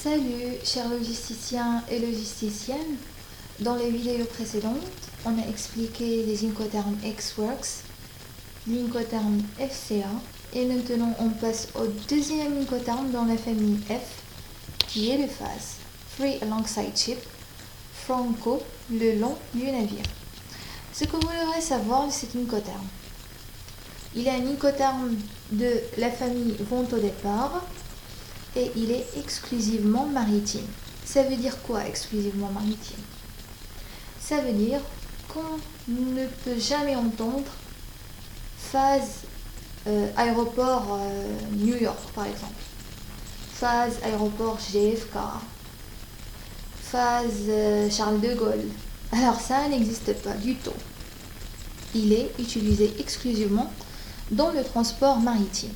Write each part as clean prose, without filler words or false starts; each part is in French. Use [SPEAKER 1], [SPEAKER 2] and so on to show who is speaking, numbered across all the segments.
[SPEAKER 1] Salut chers logisticiens et logisticiennes. Dans les vidéos précédentes, on a expliqué les incoterms Xworks, l'incoterme FCA et maintenant on passe au deuxième incoterme dans la famille F qui est le phase, Free Alongside Ship, franco, le long du navire. Ce que vous devrez savoir de cet incoterme. Il est un incoterme de la famille vente au départ et il est exclusivement maritime. Ça veut dire quoi exclusivement maritime? Ça veut dire qu'on ne peut jamais entendre phase aéroport New York par exemple, phase aéroport JFK, phase Charles de Gaulle. Alors ça n'existe pas du tout. Il est utilisé exclusivement dans le transport maritime.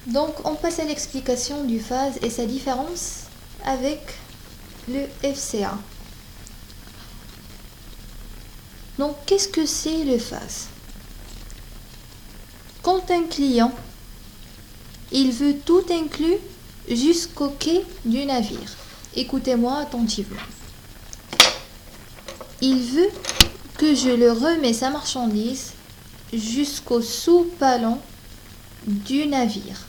[SPEAKER 1] Donc on passe à l'explication du phase et sa différence avec le FCA. Donc qu'est-ce que c'est le phase? Quand un client il veut tout inclus jusqu'au quai du navire, écoutez-moi attentivement. Il veut que je le remets sa marchandise jusqu'au sous-palon du navire.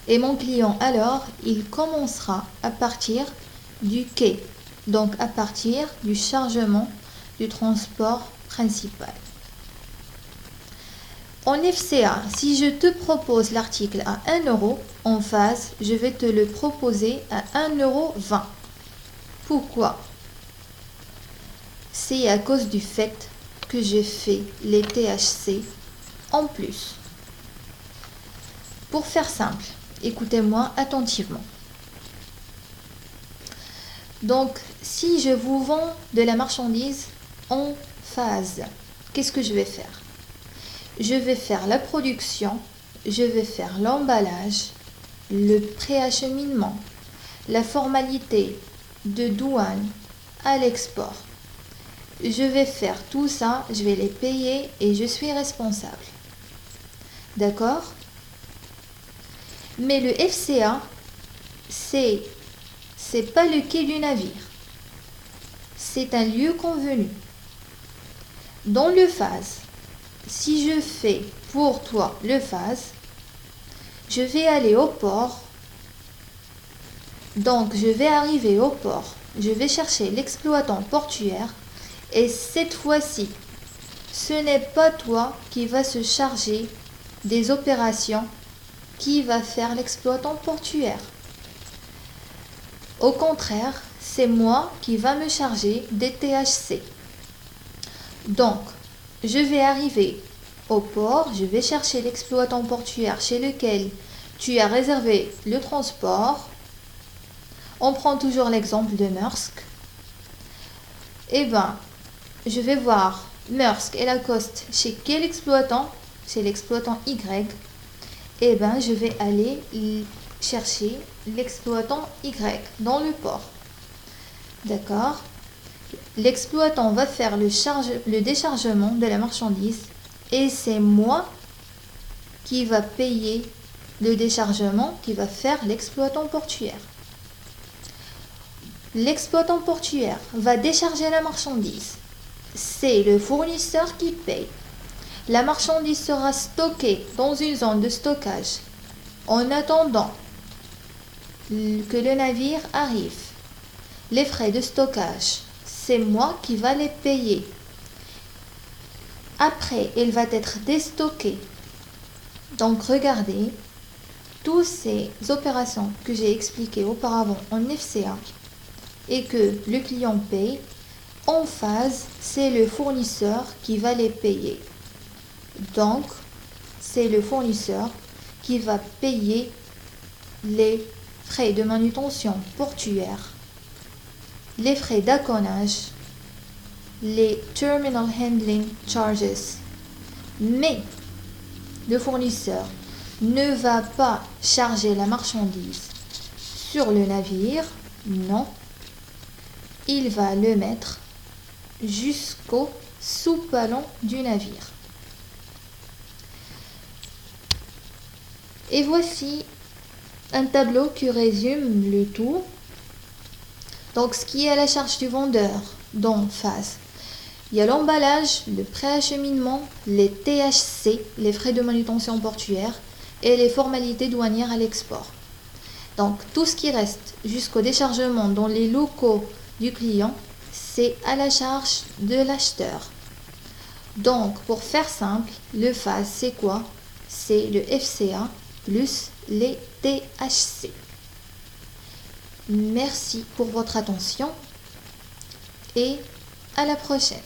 [SPEAKER 1] Et mon client alors, il commencera à partir du quai, donc à partir du chargement du transport principal. En FCA, si je te propose l'article à 1 euro, en phase, je vais te le proposer à 1,20 €. Pourquoi? C'est à cause du fait que je fais les THC en plus. Pour faire simple, écoutez-moi attentivement. Donc, si je vous vends de la marchandise en phase, qu'est-ce que je vais faire? Je vais faire la production, je vais faire l'emballage, le préacheminement, la formalité de douane à l'export. Je vais faire tout ça, je vais les payer et je suis responsable. D'accord? Mais le FCA, c'est pas le quai du navire. C'est un lieu convenu. Dans le phase, si je fais pour toi le phase, je vais aller au port. Donc, je vais arriver au port. Je vais chercher l'exploitant portuaire. Et cette fois-ci, ce n'est pas toi qui va se charger des opérations qui va faire l'exploitant portuaire. Au contraire, c'est moi qui va me charger des THC. Donc, je vais arriver au port, je vais chercher l'exploitant portuaire chez lequel tu as réservé le transport. On prend toujours l'exemple de Maersk. Eh bien, je vais voir Maersk et Lacoste chez quel exploitant? Chez l'exploitant Y. Eh bien, je vais aller chercher l'exploitant Y dans le port. D'accord? L'exploitant va faire le déchargement de la marchandise et c'est moi qui va payer le déchargement qui va faire l'exploitant portuaire. L'exploitant portuaire va décharger la marchandise. C'est le fournisseur qui paye. La marchandise sera stockée dans une zone de stockage en attendant que le navire arrive. Les frais de stockage, c'est moi qui va les payer. Après, elle va être déstockée. Donc, regardez, toutes ces opérations que j'ai expliquées auparavant en FCA et que le client paye, en phase, c'est le fournisseur qui va les payer. Donc, c'est le fournisseur qui va payer les frais de manutention portuaire, les frais d'accollage, les terminal handling charges. Mais le fournisseur ne va pas charger la marchandise sur le navire, non. Il va le mettre jusqu'au sous-palon du navire. Et voici un tableau qui résume le tout. Donc, ce qui est à la charge du vendeur d'en face. Il y a l'emballage, le préacheminement, les THC, les frais de manutention portuaire et les formalités douanières à l'export. Donc, tout ce qui reste jusqu'au déchargement dans les locaux du client, c'est à la charge de l'acheteur. Donc, pour faire simple, le FAS, c'est quoi? C'est le FCA plus les THC. Merci pour votre attention et à la prochaine.